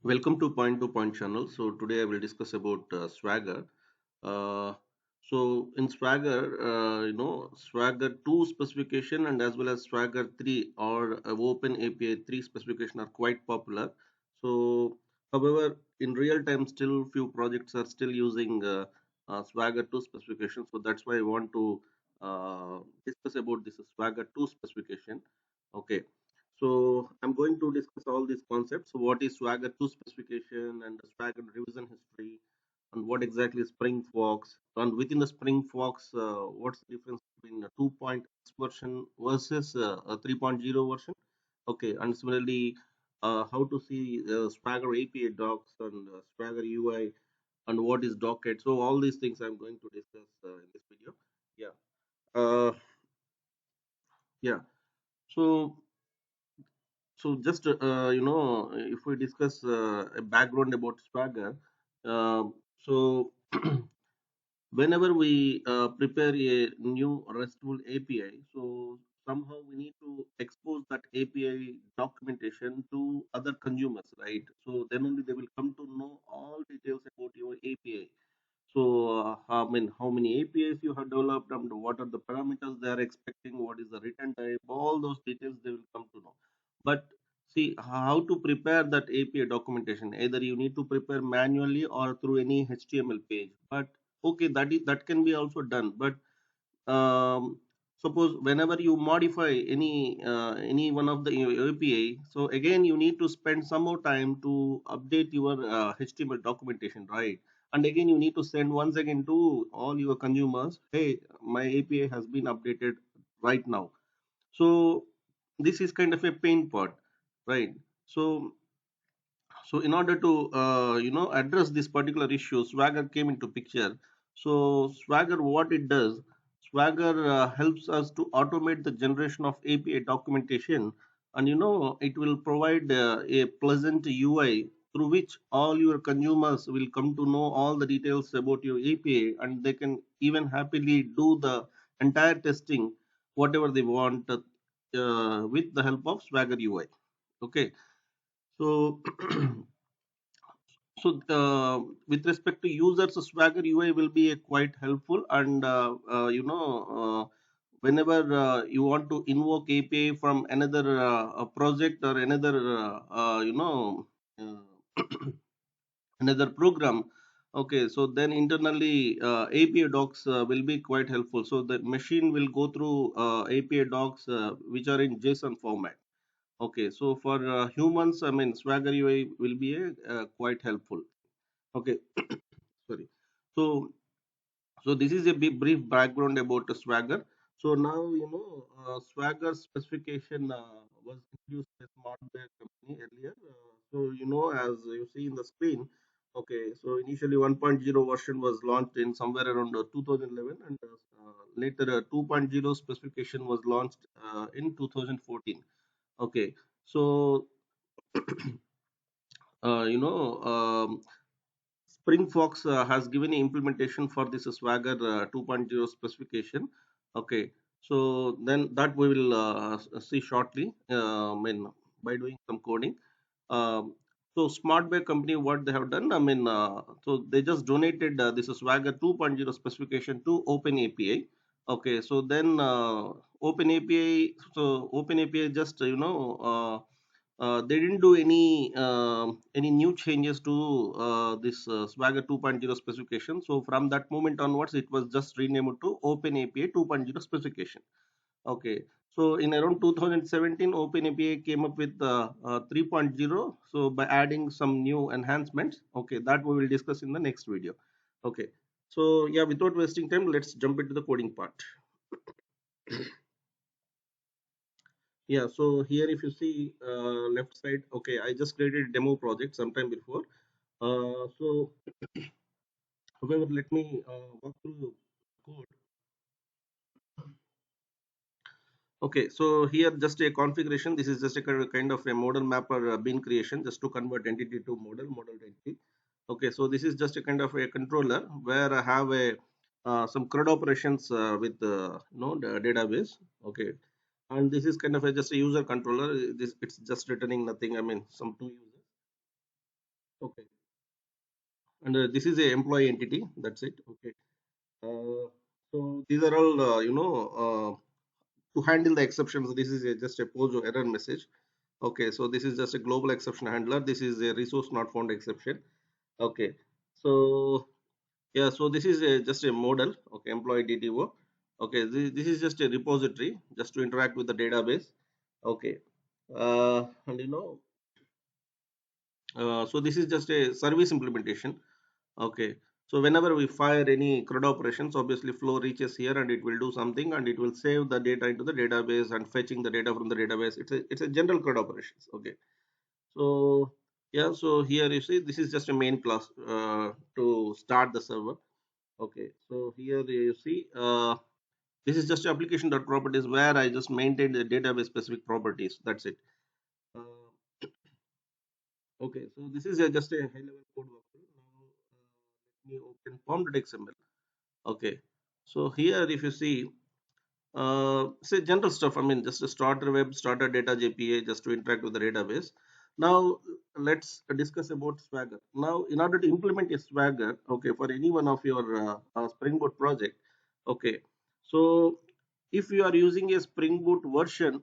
Welcome to Point to Point channel. So today I will discuss about Swagger. Uh, so in Swagger, Swagger 2 specification and as well as Swagger 3 or Open API 3 specification are quite popular. So, however, in real time, still few projects are still using Swagger 2 specification. So that's why I want to discuss about this Swagger 2 specification. Okay. So I'm going to discuss all these concepts. So what is Swagger 2 specification and the Swagger revision history, and what exactly is Spring Fox, and within the Spring Fox, what's the difference between a 2.x version versus a 3.0 version? Okay, and similarly, how to see Swagger API docs and Swagger UI, and what is Docket. So all these things I'm going to discuss in this video. Yeah. Yeah. So just if we discuss a background about Swagger, uh, so whenever we prepare a new RESTful API, so somehow we need to expose that API documentation to other consumers, right? So then only they will come to know all details about your API. So, how many APIs you have developed and what are the parameters they are expecting, what is the return type, all those details they will come to know. But see how to prepare that API documentation. Either you need to prepare manually or through any HTML page. But okay, that can be also done. But suppose whenever you modify any one of the API, so again you need to spend some more time to update your HTML documentation, right? And again you need to send once again to all your consumers, hey, my API has been updated right now. So this is kind of a pain part, right? So in order to address this particular issue, Swagger came into picture. So Swagger, what it does, Swagger helps us to automate the generation of API documentation, and it will provide a pleasant UI through which all your consumers will come to know all the details about your API, and they can even happily do the entire testing whatever they want with the help of Swagger UI. Okay. So with respect to users, Swagger UI will be quite helpful, and whenever you want to invoke API from another project or another uh, another program. Okay, so then internally API docs will be quite helpful. So the machine will go through API docs which are in JSON format. Okay, so for humans, I mean, Swagger UI will be quite helpful. Okay, sorry. So this is a brief background about the Swagger. So now Swagger specification was introduced by Smart Bear company earlier. So as you see in the screen, okay. So initially 1.0 version was launched in somewhere around 2011, and later 2.0 specification was launched in 2014. Okay, so uh, you know. Spring Fox has given an implementation for this Swagger 2.0 specification. Okay, so then that we will see shortly. I mean, by doing some coding. Um, so SmartBay company, what they have done, I mean, so they just donated this Swagger 2.0 specification to OpenAPI. Okay, so then OpenAPI, just they didn't do any new changes to this Swagger 2.0 specification. So from that moment onwards, it was just renamed to OpenAPI 2.0 specification. Okay. So in around 2017, OpenAPI came up with 3.0. So by adding some new enhancements, okay, that we will discuss in the next video. Okay. So yeah, without wasting time, let's jump into the coding part. Yeah, so here if you see left side, okay, I just created a demo project sometime before. So however, let me walk through the code. Okay, so here just a configuration. This is just a kind of a model mapper bin creation just to convert entity to model to entity. Okay, so this is just a kind of a controller where I have a some CRUD operations with the database. Okay, and this is kind of a, just a user controller. This it's just returning nothing. I mean, some two users. Okay, and this is a employee entity. That's it. Okay. So these are all to handle the exceptions. This is just a POSO error message. Okay, so this is just a global exception handler. This is a resource not found exception. Okay, so yeah, so this is just a model. Okay, employee DTO. Okay, this is just a repository just to interact with the database. Okay, and so this is just a service implementation. Okay, so whenever we fire any CRUD operations, obviously flow reaches here and it will do something and it will save the data into the database and fetching the data from the database. It's a general CRUD operations. Okay, so yeah, so here you see this is just a main class to start the server. Okay, so here you see this is just application.properties where I just maintain the database specific properties. That's it. Uh, okay, so this is just a high level code walkthrough. Now let me open form.xml. Okay, so here if you see, say general stuff. I mean, just a starter web, starter data JPA, just to interact with the database. Now let's discuss about Swagger. Now, in order to implement a Swagger, okay, for any one of your Spring Boot project, okay, so if you are using a Spring Boot version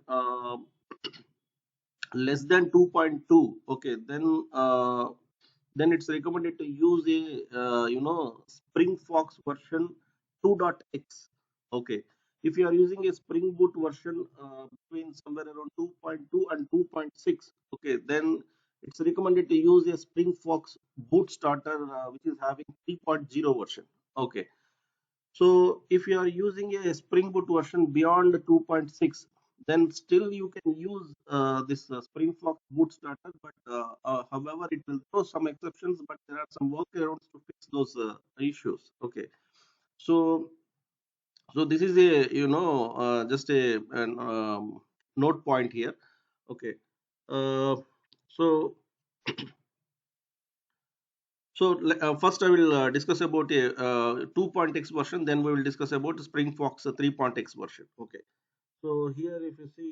less than 2.2, okay, then it's recommended to use a spring fox version 2.x. Okay, if you are using a spring boot version between somewhere around 2.2 and 2.6, okay, then it's recommended to use a spring fox boot starter which is having 3.0 version. Okay, so if you are using a Spring Boot version beyond 2.6, then still you can use this Spring Fox Boot Starter. But however, it will throw some exceptions. But there are some workarounds to fix those issues. Okay, so this is a just an note point here. Okay, uh, so first I will discuss about a 2.x version. Then we will discuss about Spring Fox 3.x version. Okay. So here if you see,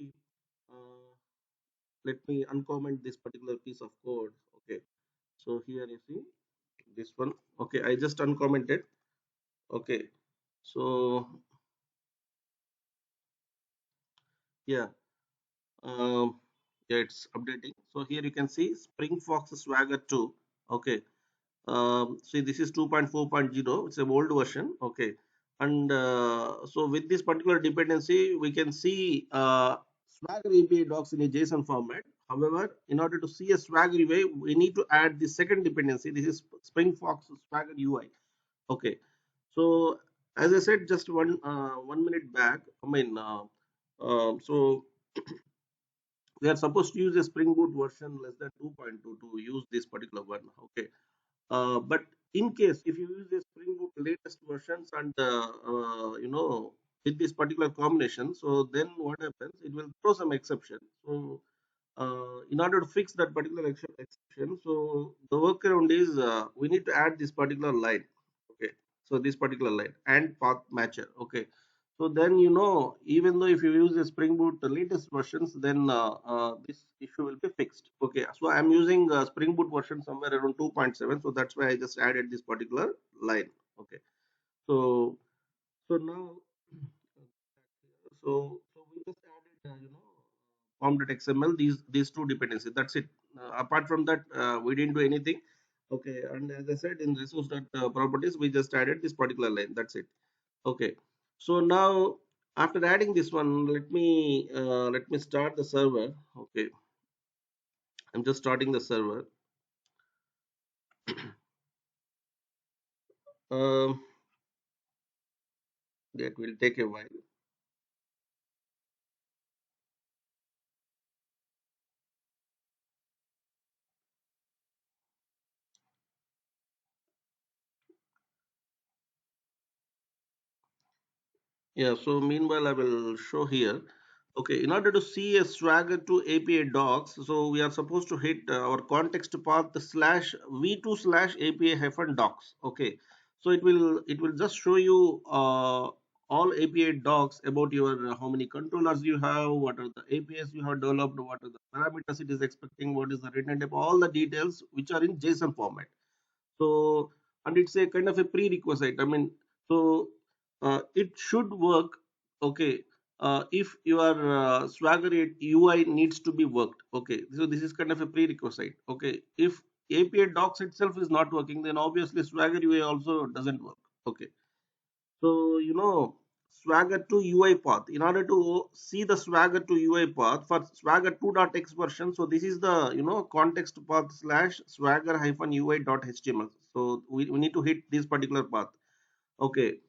uh, let me uncomment this particular piece of code. Okay. So here you see this one. Okay, I just uncommented. Okay. So yeah, um, yeah, it's updating. So here you can see Spring Fox Swagger 2. Okay. See, this is 2.4.0. It's a old version. Okay. And so with this particular dependency, we can see Swagger API docs in a JSON format. However, in order to see a Swagger UI, we need to add the second dependency. This is Spring Fox Swagger UI. Okay. So as I said just 1 minute back, I mean, so we are supposed to use a Spring Boot version less than 2.2 to use this particular one. Okay. But in case if you use the Spring Boot latest versions and with this particular combination, so then what happens? It will throw some exception. So in order to fix that particular exception, so the workaround is we need to add this particular line. Okay, so this particular line and path matcher. Okay, so then even though if you use the Spring Boot the latest versions, then this issue will be fixed. Okay, so I'm using Spring Boot version somewhere around 2.7, so that's why I just added this particular line. Okay, so now we just added form.xml, these two dependencies. That's it. Apart from that, we didn't do anything. Okay, and as I said in resource.properties, we just added this particular line. That's it. Okay, so now after adding this one, let me start the server. Okay, I'm just starting the server. Um, that will take a while. Yeah, so meanwhile, I will show here. Okay, in order to see a Swagger 2 API docs, so we are supposed to hit our context path slash v2 slash API hyphen docs. Okay, so it will just show you all API docs about your how many controllers you have, what are the APIs you have developed, what are the parameters it is expecting, what is the return type, all the details which are in JSON format. So, and it's a kind of a prerequisite. I mean, so it should work. Okay. If your Swagger UI needs to be worked, okay, so this is kind of a prerequisite. Okay, if API docs itself is not working, then obviously Swagger UI also doesn't work. Okay, so Swagger 2 UI path. In order to see the Swagger 2 UI path for Swagger 2.x version, so this is the context path slash Swagger hyphen UI.html. So we need to hit this particular path. Okay.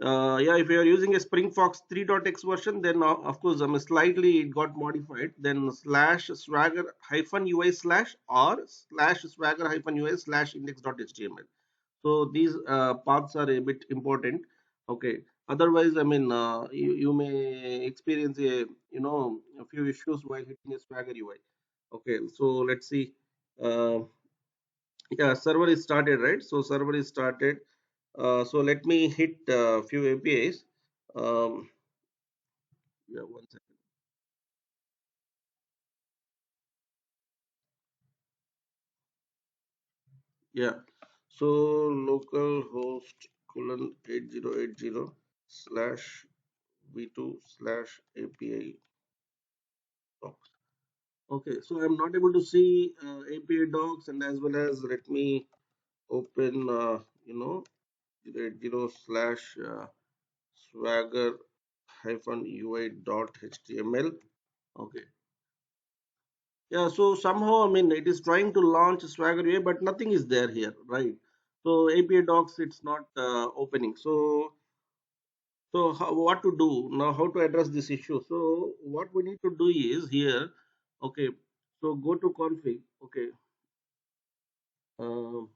Yeah, if you are using a SpringFox 3.x version, then of course slightly it got modified. Then slash Swagger hyphen UI slash or slash Swagger hyphen UI slash index.html. So these paths are a bit important. Okay, otherwise you may experience a few issues while hitting a Swagger UI. Okay, so let's see. uh, yeah, server is started, right? So server is started. So let me hit a few APIs. Yeah, one second. Yeah, so localhost colon 8080 slash v2 slash API docs. Okay, so I'm not able to see API docs, and as well as let me open 080 slash swagger hyphen UI dot html. Okay, yeah, so somehow it is trying to launch Swagger UI, but nothing is there here, right? So API docs it's not opening. So what to do now? How to address this issue? So what we need to do is here. Okay, so go to config. Okay, um,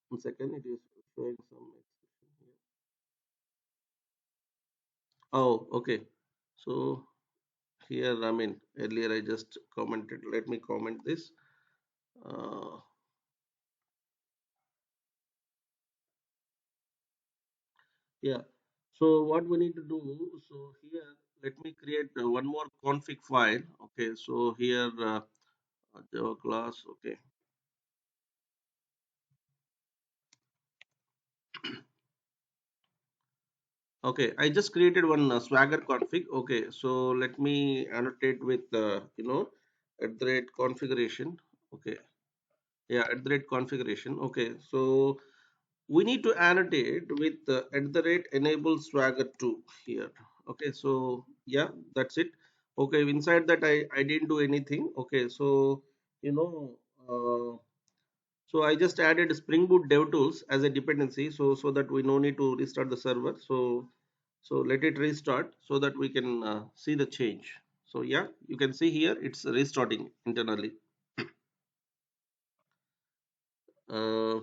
one second, it is showing some exception here. Oh, okay. So here, earlier I just commented. Let me comment this. Uh, yeah. So what we need to do? So here, let me create one more config file. Okay. So here, Java class. Okay. Okay. I just created one Swagger config. Okay. So let me annotate with at the rate configuration. Okay. Yeah, at the rate configuration. Okay. So we need to annotate with at the rate enable Swagger 2 here. Okay, so yeah, that's it. Okay, inside that I didn't do anything. Okay, so you know so I just added Spring Boot DevTools as a dependency, so that we no need to restart the server. So let it restart so that we can see the change. So yeah, you can see here it's restarting internally. uh,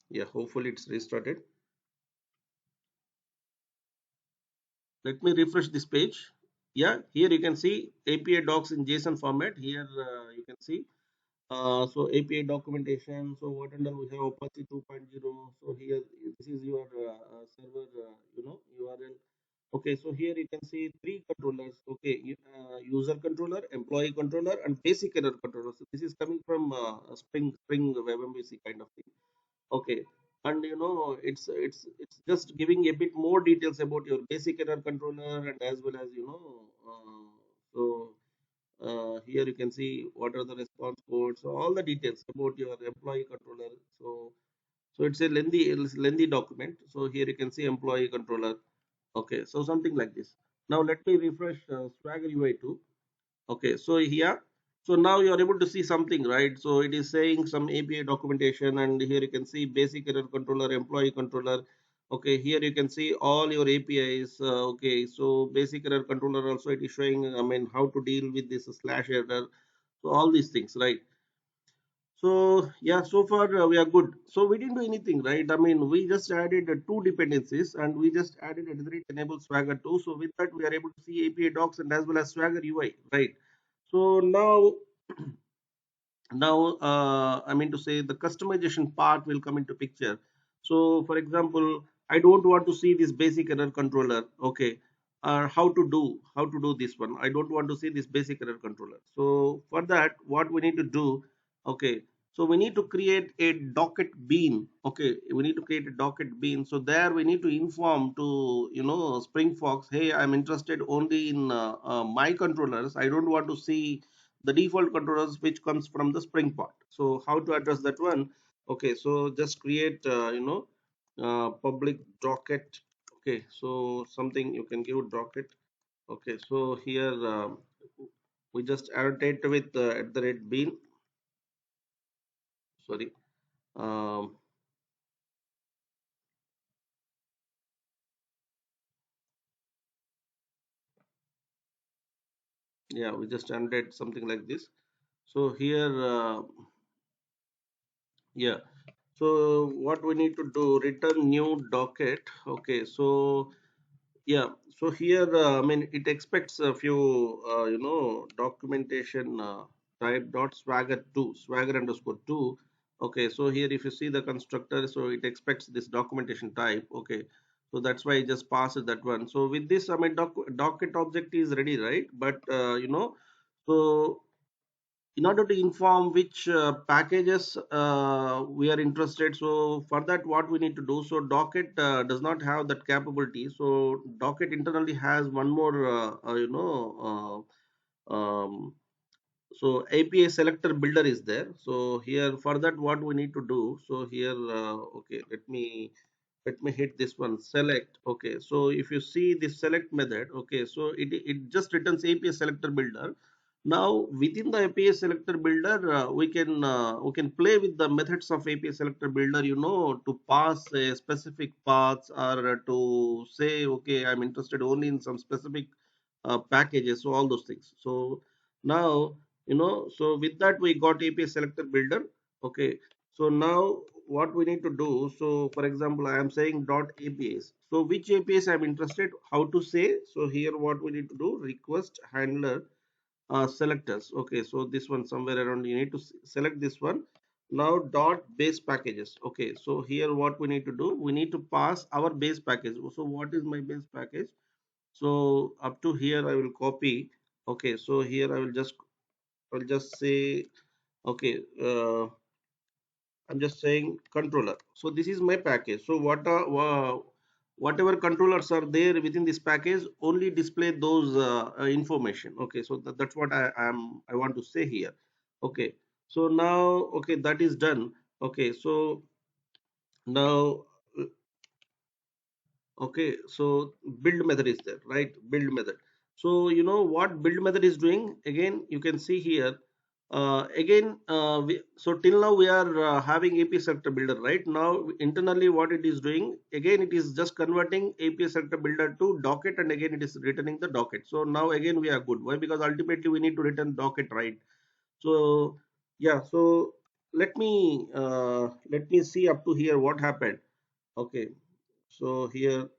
yeah, hopefully it's restarted. Let me refresh this page. Yeah, here you can see API docs in JSON format. Here you can see so API documentation. So what under we have Apache 2.0. So here this is your server URL. Okay, so here you can see three controllers. Okay, user controller, employee controller, and basic error controller. So this is coming from Spring WebMVC kind of thing. Okay, and it's just giving a bit more details about your basic error controller, and as well as so here you can see what are the response codes, so all the details about your employee controller. So it's a lengthy document. So here you can see employee controller. Okay, so something like this. Now let me refresh Swagger UI 2. Okay, so here, so now you are able to see something, right? So it is saying some API documentation, and here you can see basic error controller, employee controller. Okay, here you can see all your APIs. Okay, so basic error controller also it is showing, how to deal with this slash error. So all these things, right? So yeah, so far we are good. So we didn't do anything, right? We just added two dependencies, and we just added at the rate enable Swagger 2. So with that, we are able to see API docs and as well as Swagger UI, right? So now I mean to say the customization part will come into picture. So for example, I don't want to see this basic error controller. Okay, how to do this one. I don't want to see this basic error controller. So for that, what we need to do? Okay, so we need to create a docket bean. Okay, we need to create a docket bean. So there we need to inform to SpringFox, hey, I'm interested only in my controllers. I don't want to see the default controllers which comes from the Spring part. So how to address that one? Okay, so just create public docket. Okay, so something you can give docket. Okay, so here we just annotate with at the rate bean. Sorry. Um, yeah, we just annotate something like this. So here, yeah. So what we need to do? Return new docket. Okay, so yeah, so here, I mean, it expects a few, documentation type dot swagger2, swagger underscore 2. Okay, so here, if you see the constructor, so it expects this documentation type. Okay, so that's why I just passed that one. So with this, I mean, docket object is ready, right? But, so in order to inform which packages we are interested, so for that what we need to do, so docket does not have that capability. So docket internally has one more so API selector builder is there. So here for that what we need to do, so here okay, let me hit this one select. Okay, so if you see this select method, okay, so it just returns API selector builder. Now within the API selector builder, we can play with the methods of API selector builder, to pass a specific paths, or to say, okay, I'm interested only in some specific packages, so all those things. So now, so with that we got API selector builder. Okay, so now what we need to do, so for example, I am saying dot APIs. So which APIs I'm interested, how to say, so here what we need to do, request handler selectors. Okay, so this one somewhere around you need to select this one. Now dot base packages. Okay, so here what we need to do, we need to pass our base package. So what is my base package? So up to here I will copy. Okay, so here I'll just say, okay, I'm just saying controller. So this is my package. So whatever controllers are there within this package, only display those information. Okay, so that's what I want to say here. Okay, so now, okay, that is done. Okay, so now, okay, so build method is there, right? Build method. So you know what build method is doing? Again, you can see here. So till now we are having API selector builder, right? Now internally what it is doing? Again, it is just converting API selector builder to docket, and again it is returning the docket. So now again we are good. Why? Because ultimately we need to return docket, right? So yeah. So let me see up to here what happened. Okay. So here,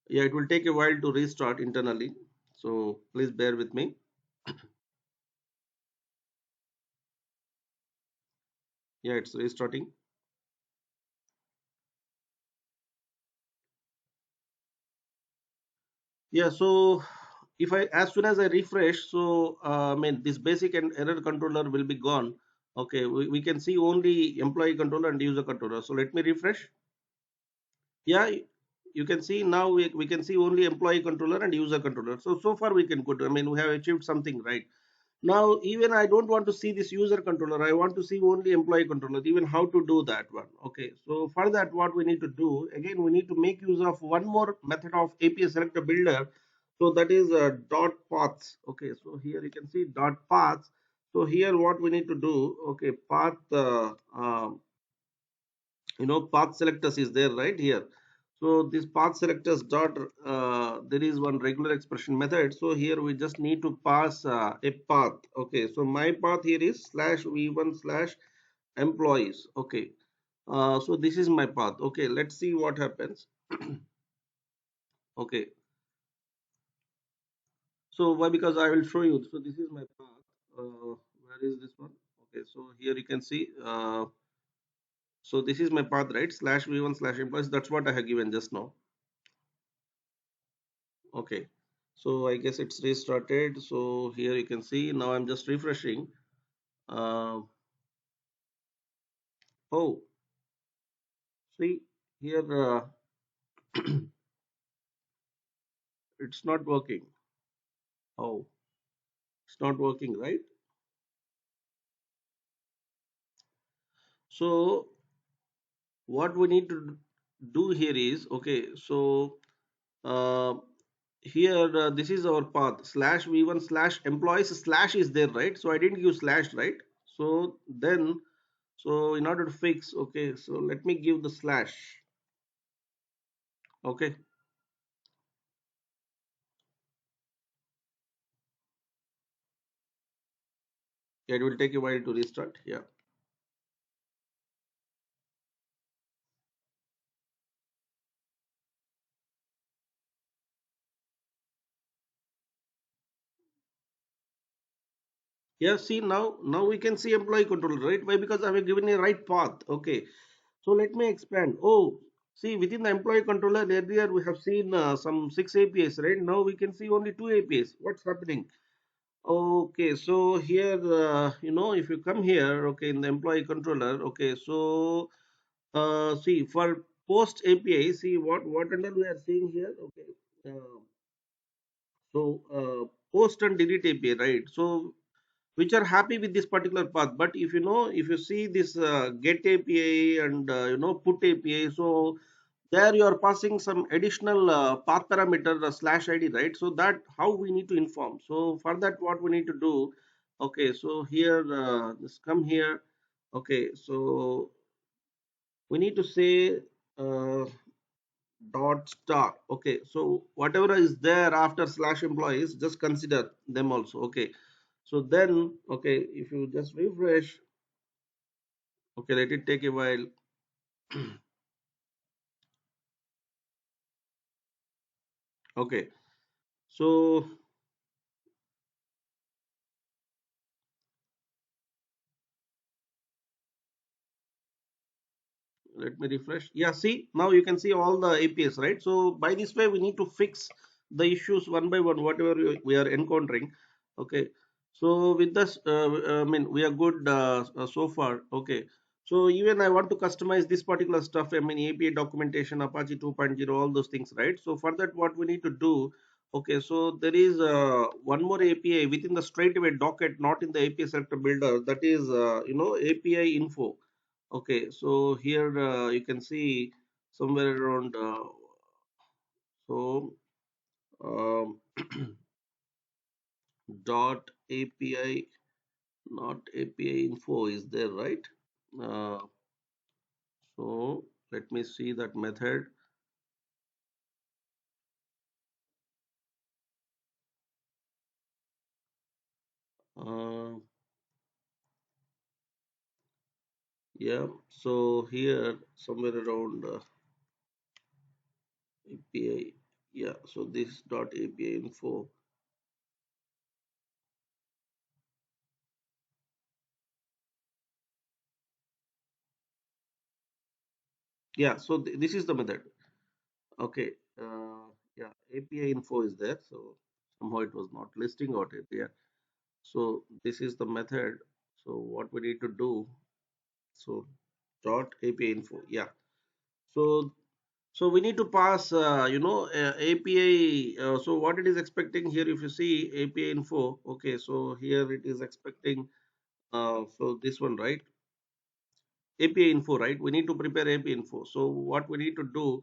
yeah, it will take a while to restart internally, so please bear with me. Yeah, it's restarting. Yeah, so if I, as soon as I refresh, so I mean this basic and error controller will be gone. Okay, we can see only employee controller and user controller. So let me refresh. Yeah, you can see now we can see only employee controller and user controller. So far we can good, I mean we have achieved something, right? Now, even I don't want to see this user controller. I want to see only employee controller, even how to do that one. Okay. So for that, what we need to do, again, we need to make use of one more method of API selector builder. So that is dot paths. Okay. So here you can see dot paths. So here what we need to do, okay, path, path selectors is there right here. So this path selectors dot, there is one regular expression method. So here we just need to pass a path. Okay, so my path here is slash v1 slash employees. Okay, so this is my path. Okay, let's see what happens. Okay, so why? Because I will show you. So this is my path. Where is this one? Okay, so here you can see. So this is my path, right? Slash v1 slash employees. That's what I have given just now. Okay. So I guess it's restarted. So here you can see now I'm just refreshing. Uh, oh, see here it's not working. Oh, it's not working, right? So what we need to do here is okay. So uh, here this is our path slash v1 slash employees slash is there, right? So I didn't use slash, right? So then so in order to fix, okay, so let me give the slash. Okay, yeah, it will take a while to restart. Yeah, yeah, see now we can see employee controller, right? Why? Because I have given a right path. Okay, so let me expand. Oh, see, within the employee controller earlier we have seen some 6 APIs, right? Now we can see only 2 APIs. What's happening? Okay, so here, if you come here, okay, in the employee controller, okay, so see for post API, see what under we are seeing here, okay, so post and delete API, right? So which are happy with this particular path, but if you see this get API and put API, so there you are passing some additional path parameter slash id, right? So that how we need to inform. So for that what we need to do, okay, so here just come here, okay, so we need to say uh, dot star. Okay, so whatever is there after slash employees, just consider them also. Okay, so then okay, if you just refresh, okay, let it take a while. Okay, so let me refresh. Yeah, see now you can see all the APIs, right? So by this way we need to fix the issues one by one whatever we are encountering. Okay, so with this I mean we are good so far. Okay, so even I want to customize this particular stuff, I mean API documentation, Apache 2.0, all those things, right? So for that what we need to do, okay, so there is one more API within the straightaway docket, not in the API selector builder, that is API info. Okay, so here you can see somewhere around so um, dot API, not API info is there, right? Uh, so let me see that method. Uh, yeah, so here somewhere around API. Yeah, so this dot API info. Yeah, so this is the method. Okay, yeah, API info is there. So somehow it was not listing out it. Yeah. So this is the method. So what we need to do, so dot API info. Yeah. So we need to pass, API. So what it is expecting here, if you see API info, okay. So here it is expecting. So this one, right? API info, right? We need to prepare API info. So what we need to do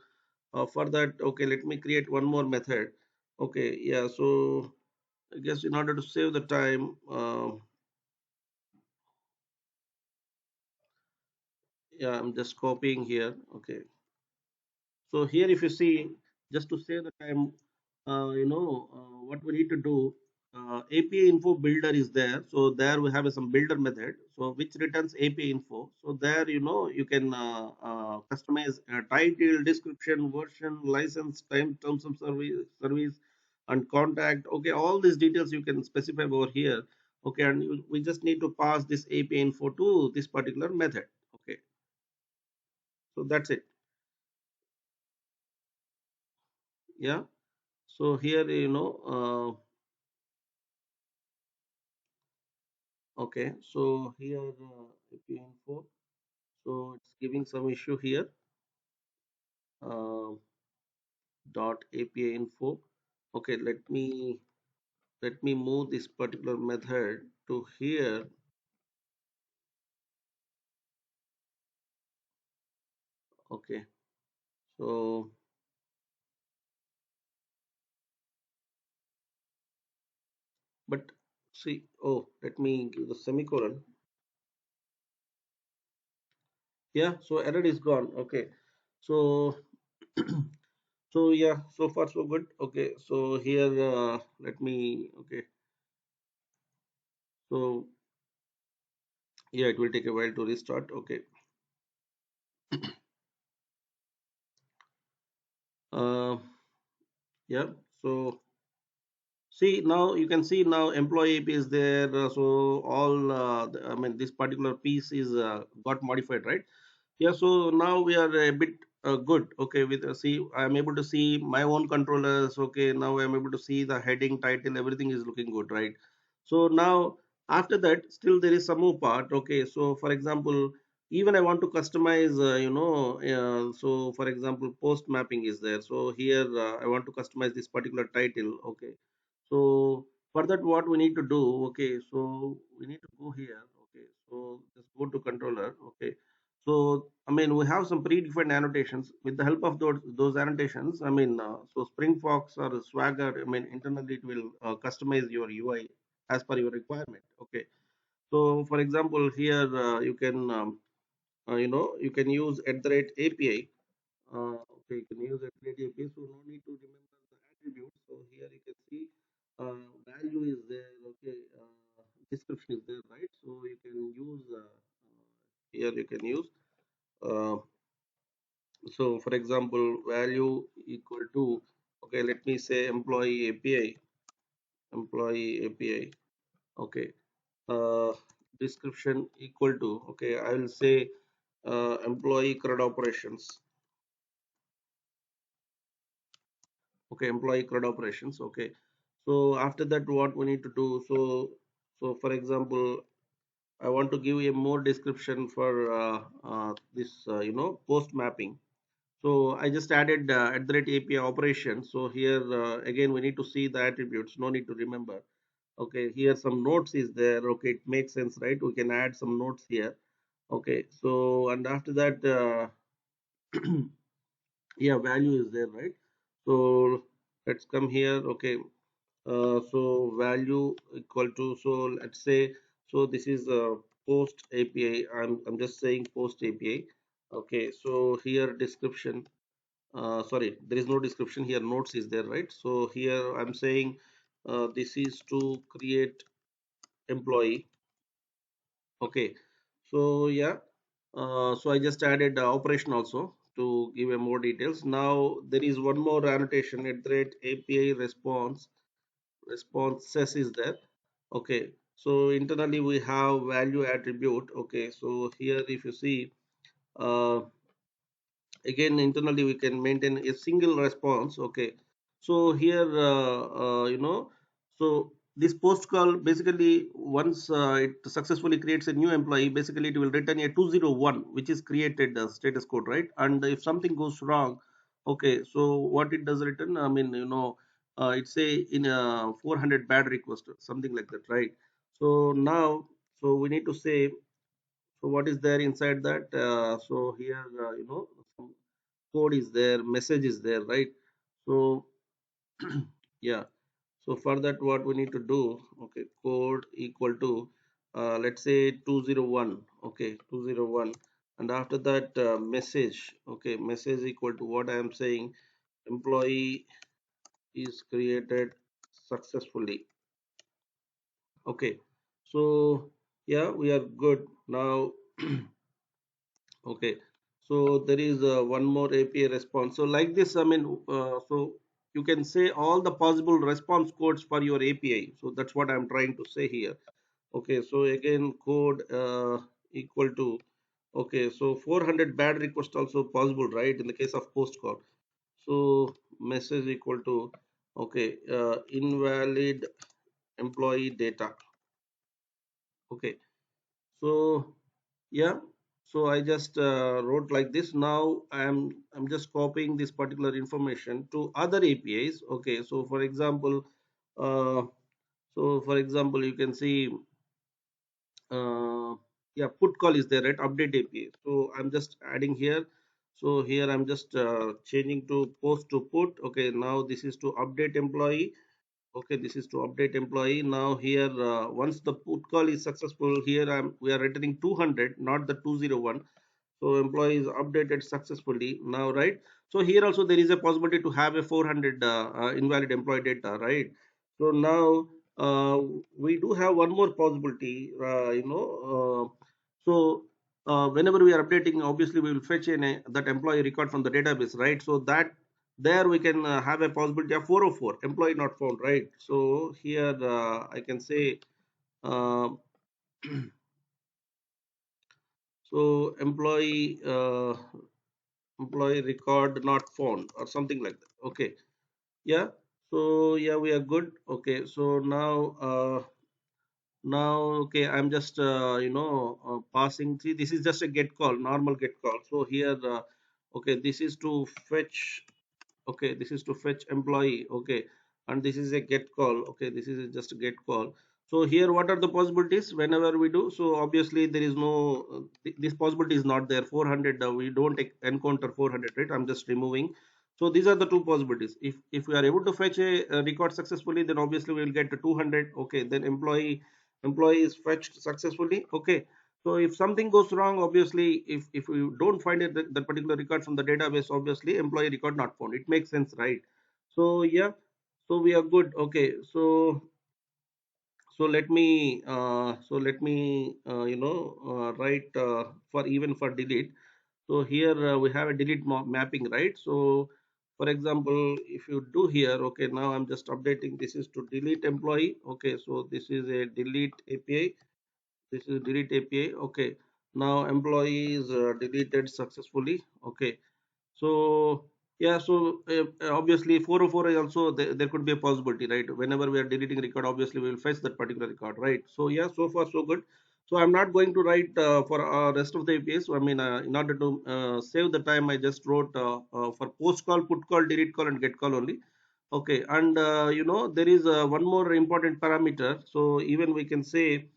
for that? Okay, let me create one more method. Okay, yeah. So I guess in order to save the time. Yeah, I'm just copying here. Okay, so here if you see, just to save the time, what we need to do, API info builder is there. So there we have some builder method, so which returns API info. So there you can customize title, description, version, license, time, terms of service, and contact. Okay, all these details you can specify over here. Okay, and we just need to pass this API info to this particular method. Okay, So that's it. Yeah. So here, okay. So here, API info. So it's giving some issue here. Uh, dot API info. Okay, let me move this particular method to here. Okay. So, but see, oh, let me give the semicolon. Yeah. So error is gone. Okay. So, so yeah. So far so good. Okay. So here, let me. Okay. So yeah, it will take a while to restart. Okay. Uh, yeah. So see now you can see now employee AP is there. So all I mean this particular piece is got modified, right? Yeah, so now we are a bit good. Okay, with see, I'm able to see my own controllers. Okay, now I'm able to see the heading, title, everything is looking good, right? So now after that, still there is some more part. Okay, so for example, even I want to customize, so for example, post mapping is there. So here I want to customize this particular title. Okay, so for that, what we need to do? Okay, so we need to go here. Okay, so just go to controller. Okay, so, I mean, we have some predefined annotations. With the help of those annotations, I mean, so SpringFox or Swagger, I mean, internally it will customize your UI as per your requirement. Okay. So, for example, here you can, you can use at the rate API. Okay, you can use at the rate API. So, no need to remember the attributes. So, here you can see value is there. Okay. Description is there, right? So, you can use here you can use. Uh, So for example, value equal to, okay, let me say employee API, okay, uh, description equal to, okay, I will say employee CRUD operations, okay, employee CRUD operations, okay. So after that, what we need to do, so for example, I want to give a more description for this, post mapping. So I just added at the rate API operation. So here again we need to see the attributes. No need to remember. Okay, here some notes is there. Okay, it makes sense, right? We can add some notes here. Okay, so and after that, yeah, value is there, right? So let's come here. Okay, so value equal to, so let's say, so this is post API. I'm just saying post API. Okay, so here description, sorry, there is no description here, notes is there, right? So here I'm saying this is to create employee. Okay, so yeah, so I just added operation also to give a more details. Now there is one more annotation at the rate API responses is there. Okay, so internally we have value attribute. Okay, so here if you see, uh, again internally we can maintain a single response. Okay, so here so this post call basically once it successfully creates a new employee, basically it will return a 201 which is created status code, right? And if something goes wrong, okay, so what it does return, I mean, it's say in a 400 bad request or something like that, right? So now, so we need to say, so what is there inside that, so here some code is there, message is there, right? So yeah, so for that what we need to do, okay, code equal to let's say 201, okay, 201, and after that message, okay, message equal to what I am saying, employee is created successfully. Okay, so yeah, we are good now. Okay, so there is one more API response. So like this, I mean, so you can say all the possible response codes for your API. So that's what I'm trying to say here. Okay, so again, code equal to, Okay, so 400 bad request also possible, right? In the case of post call. So message equal to, okay, invalid employee data. Okay, so yeah, so I just wrote like this. Now I'm just copying this particular information to other APIs. Okay, so for example, uh, you can see, uh, yeah, put call is there, right? Update API. So I'm just adding here. So here I'm just changing to post to put. Okay, now this is to update employee. Okay, this is to update employee. Now here, once the put call is successful, here we are returning 200, not the 201. So employee is updated successfully now, right? So here also there is a possibility to have a 400 invalid employee data, right? So now uh, we do have one more possibility, so whenever we are updating, obviously we will fetch that employee record from the database, right? So that there we can have a possibility of 404 employee not found, right? So here I can say, uh, so employee record not found or something like that. Okay, yeah, so yeah, we are good. Okay, so now okay, I'm just passing. See, this is just a get call, normal get call. So here, okay, this is to fetch. Okay, this is to fetch employee. Okay, and this is a get call. Okay, this is just a get call. So here what are the possibilities whenever we do? So obviously there is no this possibility is not there. 400, we don't encounter 400, right? I'm just removing. So these are the two possibilities. If we are able to fetch a record successfully, then obviously we will get to 200. Okay, then employee is fetched successfully. Okay, so if something goes wrong, obviously, if we don't find it, that particular record from the database, obviously employee record not found. It makes sense, right? So yeah, so we are good. Okay, so let me write for even for delete. So here we have a delete mapping, right? So for example, if you do here, okay, now I'm just updating. This is to delete employee. Okay, so this is a delete API. This is delete API. Okay, now employee is deleted successfully. Okay, so yeah, so obviously 404 is also there could be a possibility, right? Whenever we are deleting record, obviously we will fetch that particular record, right? So yeah, so far so good. So I'm not going to write for rest of the APIs. So, I mean, in order to save the time, I just wrote for post call, put call, delete call, and get call only. Okay, and there is one more important parameter. So even we can say,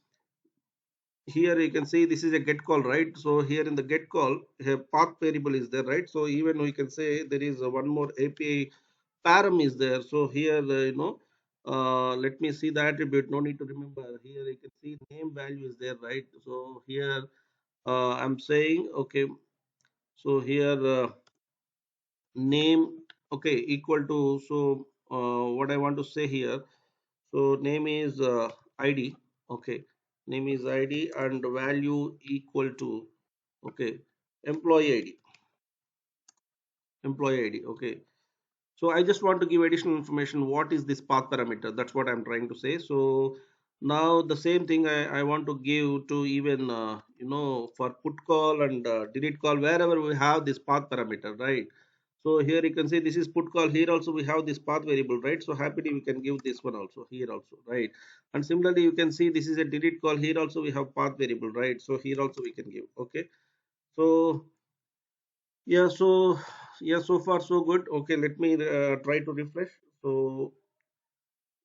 here you can see this is a get call, right? So here in the get call, a path variable is there, right? So even we can say there is one more API param is there. So here let me see the attribute. No need to remember. Here you can see name value is there, right? So here I'm saying, okay, so here name, okay, equal to, so what I want to say here, so name is id. Okay, name is id and value equal to, okay, employee id. Employee id. Okay, so I just want to give additional information. What is this path parameter? That's what I'm trying to say. So now the same thing I want to give to even for put call and delete call, wherever we have this path parameter, right? So here you can see this is put call. Here also we have this path variable, right? So happily we can give this one also here also, right? And similarly you can see this is a delete call. Here also we have path variable, right? So here also we can give. Okay, so yeah, so yeah, so far so good. Okay, let me try to refresh. So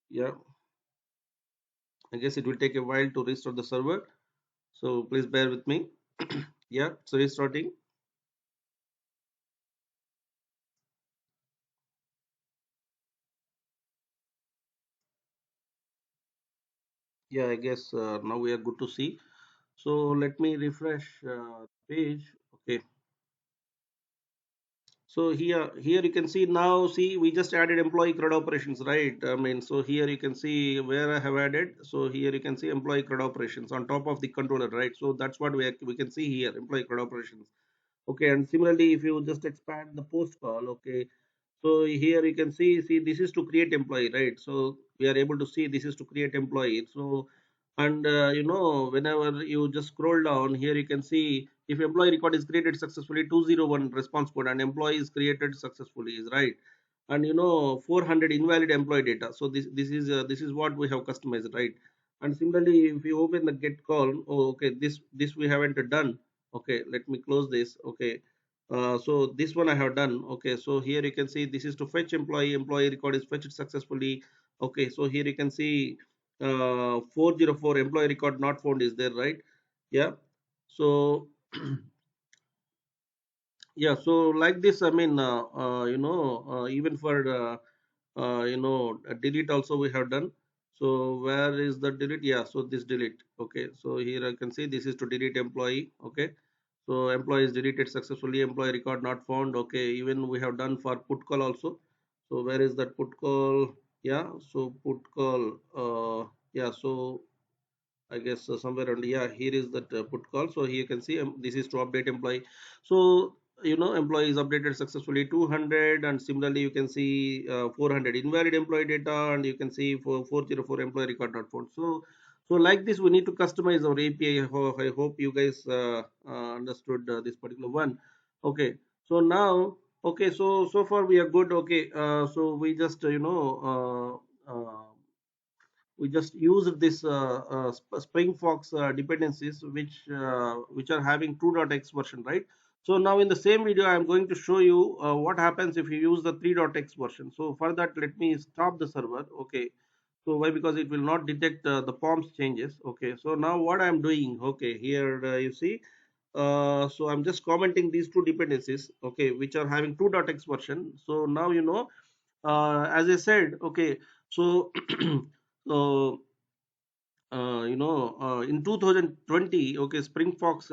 yeah, I guess it will take a while to restart the server. So please bear with me. Yeah, so restarting. Yeah, I guess now we are good to see. So let me refresh page. Okay. So here you can see now. See, we just added employee CRUD operations, right? I mean, so here you can see where I have added. So here you can see employee CRUD operations on top of the controller, right? So that's what we can see here, employee CRUD operations. Okay, and similarly, if you just expand the post call, okay, so here you can see this is to create employee, right? So we are able to see this is to create employee. So And whenever you just scroll down here, you can see if employee record is created successfully, 201 response code, and employee is created successfully is right. And 400 invalid employee data. So this is what we have customized, right? And similarly, if you open the get call, oh, okay, this we haven't done. Okay, let me close this. Okay, so this one I have done. Okay, so here you can see this is to fetch employee record is fetched successfully. Okay, so here you can see 404 employee record not found is there, right? Yeah. So yeah, so like this, I mean, even for delete also we have done. So where is the delete? Yeah, so this delete. Okay, so here I can see this is to delete employee. Okay, so employee is deleted successfully, employee record not found. Okay, even we have done for put call also. So where is that put call? Yeah, so put call, yeah, so I guess somewhere around, yeah, here is that put call. So here you can see this is to update employee. So employee is updated successfully 200, and similarly you can see 400 invalid employee data, and you can see for 404 employee record not found. So like this we need to customize our API. I hope you guys understood this particular one. Okay, so now, okay, so far we are good. Okay, so we just we just used this SpringFox dependencies, which are having 2.x version, right? So now in the same video, I'm going to show you what happens if you use the 3.x version. So for that, let me stop the server. Okay. So why? Because it will not detect the forms changes. Okay. So now what I'm doing? Okay. Here you see. So I'm just commenting these two dependencies. Okay, which are having 2.x version. So now as I said. Okay. So so in 2020, okay, springfox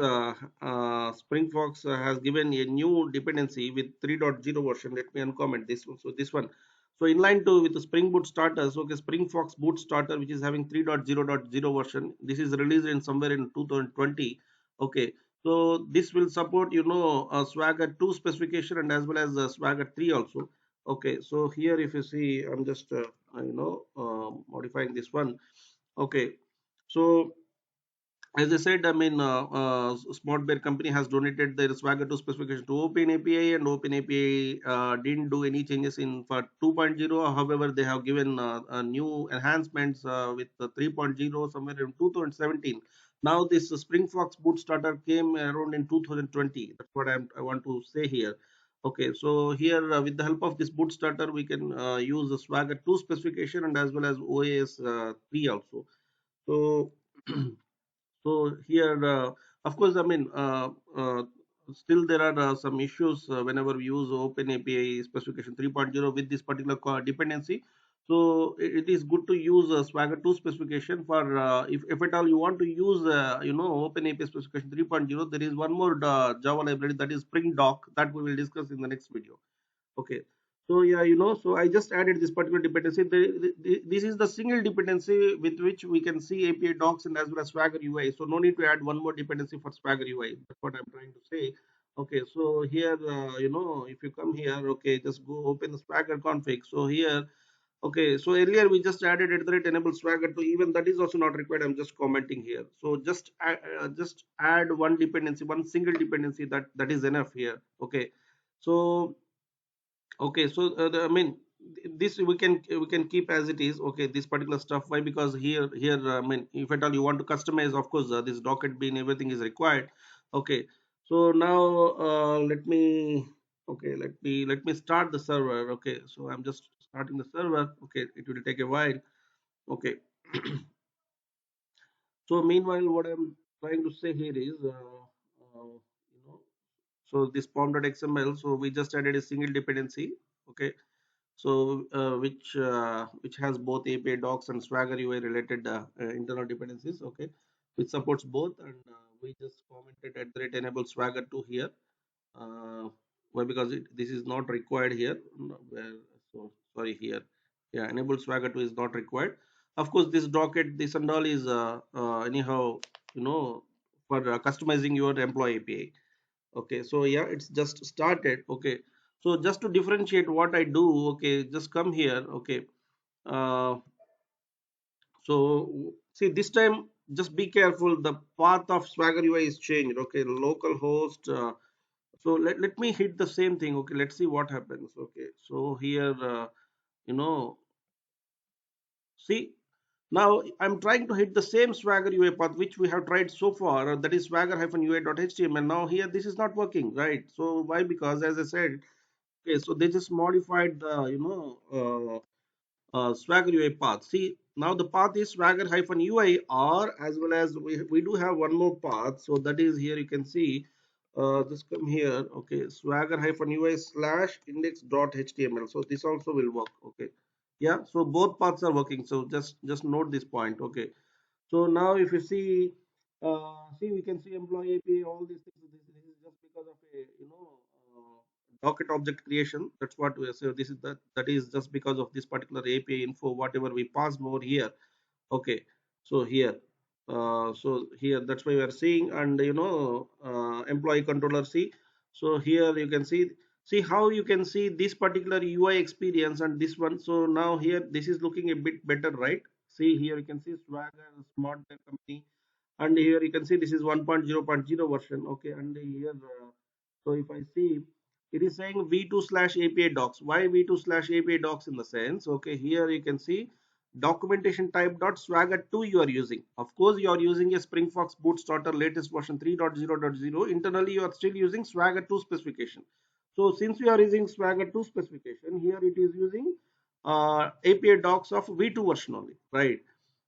has given a new dependency with 3.0 version. Let me uncomment this one. So this one, so in line to with the spring boot starters, okay, springfox boot starter, which is having 3.0.0 version, this is released in somewhere in 2020. Okay, so this will support swagger 2 specification and as well as swagger 3 also. Okay, so here if you see, I'm just modifying this one. Okay, so as I said, I mean, Smart Bear company has donated their Swagger 2 specification to OpenAPI, and OpenAPI didn't do any changes in for 2.0. However, they have given new enhancements with the 3.0 somewhere in 2017. Now, this SpringFox boot starter came around in 2020. That's what I want to say here. Okay, so here with the help of this boot starter, we can use the Swagger 2 specification and as well as OAS 3 also. So so here, of course, I mean, still there are some issues whenever we use OpenAPI specification 3.0 with this particular dependency. So it is good to use Swagger 2 specification for if at all you want to use OpenAPI specification 3.0. There is one more Java library, that is Spring Doc, that we will discuss in the next video. Okay, so yeah, so I just added this particular dependency. This is the single dependency with which we can see API docs and as well as Swagger UI. So no need to add one more dependency for Swagger UI. That's what I'm trying to say. Okay, so here, if you come here, okay, just go open the Swagger config. So here, okay, so earlier we just added at the rate enable Swagger to, even that is also not required. I'm just commenting here. So just add one dependency, one single dependency, that is enough here. Okay, so okay, so I mean, this we can keep as it is. Okay, this particular stuff. Why? Because here I mean, if at all you want to customize, of course, this docket bin everything is required. Okay, so now let me start the server. Okay, so I'm just starting the server. Okay, it will take a while. Okay, so meanwhile, what I'm trying to say here is, you know, so this pom.xml. So we just added a single dependency. Okay, so which has both API docs and Swagger UI related internal dependencies. Okay, which supports both, and we just commented at the rate enable Swagger 2 here. Why? Because this is not required here. No, so sorry here. Yeah, enable Swagger 2 is not required. Of course, this docket, this and all is anyhow, for customizing your employee API. Okay, so yeah, it's just started. Okay, so just to differentiate what I do, okay, just come here. Okay, uh, so see, this time just be careful. The path of Swagger UI is changed. Okay, local host. So let me hit the same thing. Okay, let's see what happens. Okay, so here, you know, see, now I'm trying to hit the same Swagger UI path which we have tried so far. That is swagger-ui.html. Now here this is not working, right? So why? Because as I said, okay, so they just modified the Swagger UI path. See, now the path is Swagger-UI, or as well as we do have one more path. So that is here you can see, just come here, okay, Swagger-UI slash index.html. So this also will work, okay. Yeah, so both paths are working. So just note this point, okay. So now if you see, we can see employee API, all these things. This is just because of a docket object creation. That's what we are saying. This is that is just because of this particular API info, whatever we passed over here. Okay, so here, so here that's why we are seeing, and employee controller C. So here you can see how you can see this particular UI experience and this one. So now here this is looking a bit better, right? See here you can see Swagger Smart Tech Company, and here you can see this is 1.0.0 version. Okay, and here so if I see, it is saying v2 slash API docs. Why v2 slash API docs? In the sense, okay, here you can see documentation type dot swagger2 you are using. Of course you are using a SpringFox boot starter latest version 3.0.0. Internally you are still using swagger2 specification. So since we are using swagger2 specification, here it is using API docs of v2 version only, right?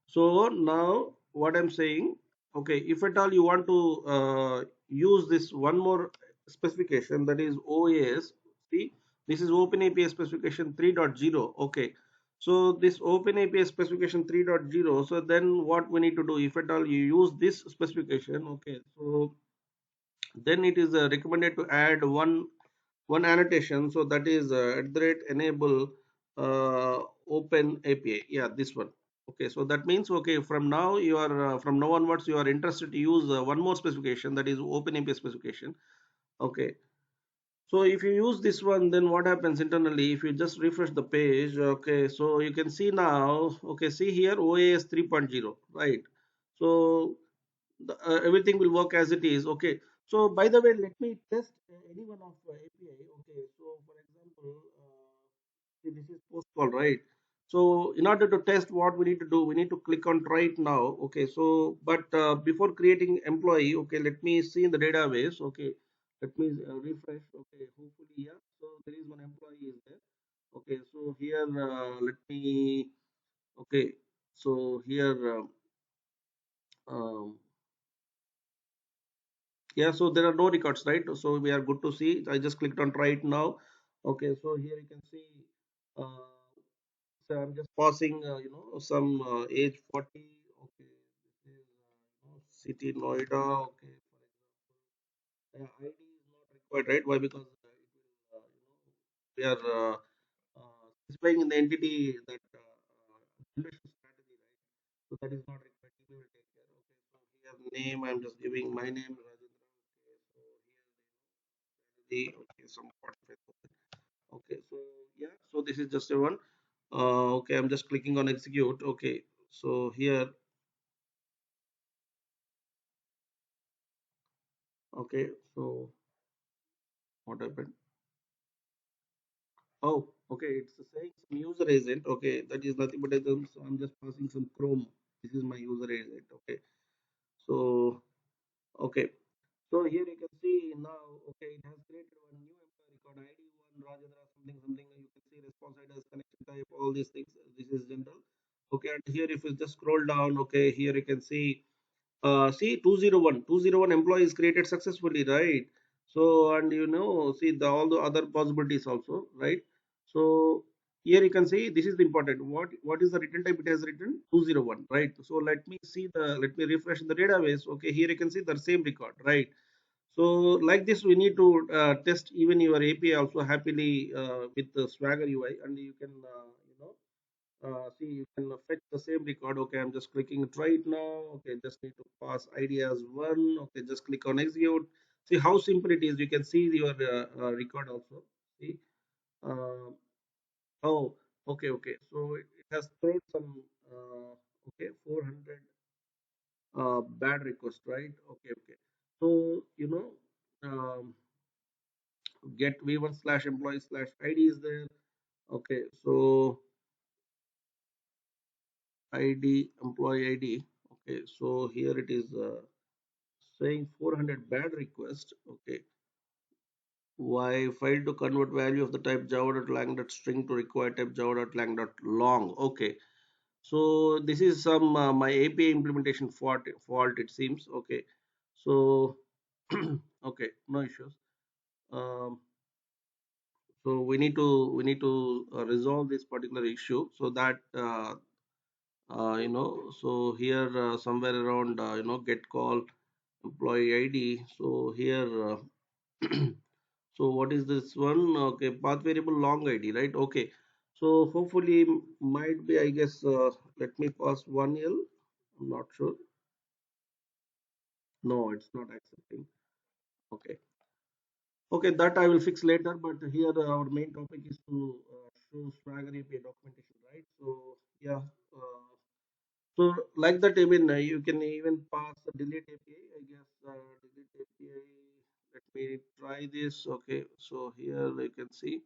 So now what I'm saying, okay, if at all you want to use this one more specification, that is OAS. See, this is OpenAPI specification 3.0. Okay, so this OpenAPI specification 3.0. So then what we need to do, if at all you use this specification, okay, so then it is recommended to add one annotation. So that is at the rate enable open API. Yeah, this one. Okay, so that means, okay, from now you are from now onwards you are interested to use one more specification, that is open API specification. Okay, so if you use this one, then what happens internally? If you just refresh the page, okay, so you can see now, okay, see here OAS 3.0, right? So everything will work as it is. Okay, so by the way, let me test any one of API. Okay, so for example, see, this is post call, right? So in order to test, what we need to do, we need to click on try it now. Okay, so but before creating employee, okay, let me see in the database. Okay, let me refresh. Okay, hopefully, yeah, so there is one employee is there. Okay, so here let me, okay, so here um, yeah, so there are no records, right? So we are good to see. I just clicked on try it now. Okay, so here you can see. Uh, so I'm just passing, some age 40. Okay, this is city Noida. Okay, for example, ID is not required, right? Why? Because it will, we are specifying in the entity that generation strategy, right? So that is not required. We will take care. Okay, so here name. I'm just giving my name, Rajendra. Okay, so here okay, some 45,000. Okay, so yeah, so this is just a one. Okay, I'm just clicking on execute. Okay, so here, okay, so what happened? Oh, okay, it's saying some user agent. Okay, that is nothing but so I'm just passing some Chrome. This is my user agent. Okay, so okay, so here you can see now. Okay, it has created one new employee record ID one Rajendra something something. You can see response ID as connection type. All these things. This is general. Okay, and here if you just scroll down, okay, here you can see see 201 employees created successfully, right? So and see the all the other possibilities also, right? So here you can see this is the important, what is the return type? It has written 201, right? So let me refresh the database. Okay, here you can see the same record, right? So like this we need to test even your API also happily with the Swagger UI, and you can see you can fetch the same record. Okay, I'm just clicking try it now. Okay, just need to pass ID as one. Okay, just click on execute. See how simple it is. You can see your record also. See, uh, oh, okay, okay, so it has thrown some okay 400. bad request, right? Okay, okay. So get v1 slash employee slash id is there. Okay, so id employee id. Okay, so here it is saying 400 bad request. Okay, why failed to convert value of the type java.lang.string to required type java.lang.long. Okay, so this is some my API implementation fault it seems. Okay, so okay, no issues. Um, so we need to resolve this particular issue so that so here somewhere around get call employee ID. So here so what is this one? Okay, path variable long ID, right? Okay, so hopefully might be, I guess, let me pass 1L. I'm not sure. No, it's not accepting. Okay, okay, that I will fix later. But here our main topic is to show Swagger API documentation, right? So yeah, uh, so like that, I mean, you can even pass the delete API. I guess delete API. Let me try this. Okay, so here you can see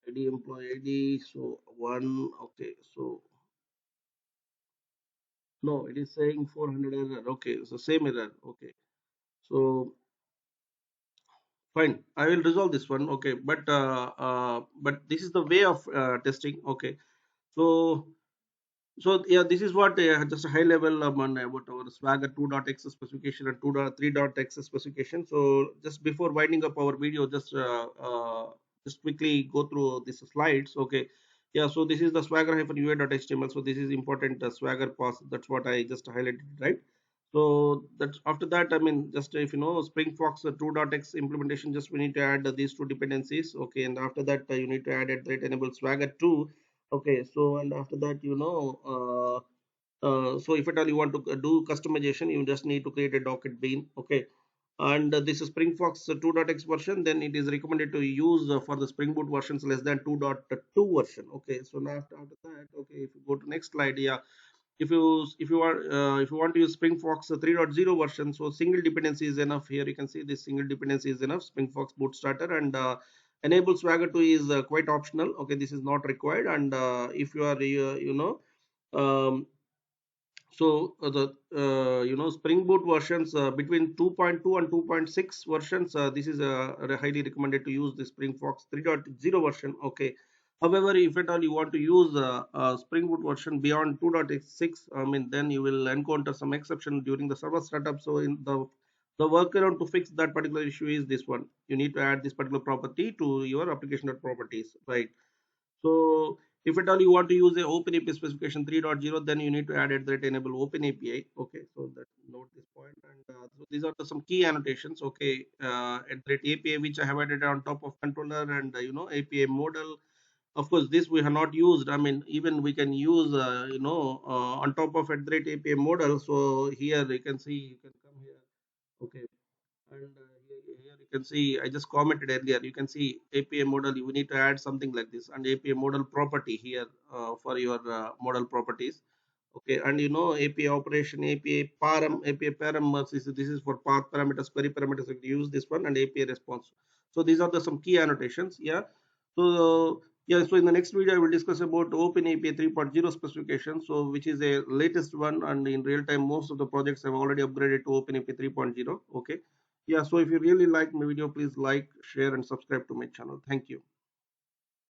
ID employee ID. So one. Okay, so no, it is saying 400 error. Okay, so same error. Okay, so fine. I will resolve this one. Okay, but this is the way of testing. Okay, so so yeah, this is what just a high level about our Swagger 2.x specification and 2.3.x specification. So just before winding up our video, just quickly go through these slides. Okay, yeah. So this is the Swagger-UI.html. So this is important Swagger pass. That's what I just highlighted, right? So that after that, I mean, just if you know SpringFox 2.x implementation, just we need to add these two dependencies. Okay, and after that you need to add it enable Swagger 2. Okay, so and after that, so if at all you want to do customization, you just need to create a docket bean. Okay, and this is SpringFox 2.x version, then it is recommended to use for the Spring Boot versions less than 2.2 version. Okay, so now after that, okay, if you go to next slide, yeah, if you want to use SpringFox 3.0 version, so single dependency is enough. Here you can see this single dependency is enough. SpringFox boot starter and enable Swagger 2 is quite optional. Okay, this is not required. And if you are um, so the Spring Boot versions between 2.2 and 2.6 versions, this is highly recommended to use the SpringFox 3.0 version. Okay. However, if at all you want to use Spring Boot version beyond 2.6, I mean, then you will encounter some exception during the server startup. So in the workaround to fix that particular issue is this one. You need to add this particular property to your application properties, right? So if at all you want to use a OpenAPI specification 3.0, then you need to add at that enable OpenAPI. Okay, so that note this point. And so these are some key annotations. Okay, at that API which I have added on top of controller and API model. Of course, this we have not used. I mean, even we can use on top of at that API model. So here you can see you can come here. Okay, and here you can see I just commented earlier. You can see API model. You need to add something like this and API model property here for your model properties. Okay, and API operation, API param. This is for path parameters, query parameters. You can use this one and API response. So these are the some key annotations. Yeah. So yeah. So in the next video, I will discuss about OpenAPI 3.0 specification. So which is a latest one, and in real time, most of the projects have already upgraded to OpenAPI 3.0. Okay. Yeah. So if you really like my video, please like, share, and subscribe to my channel. Thank you.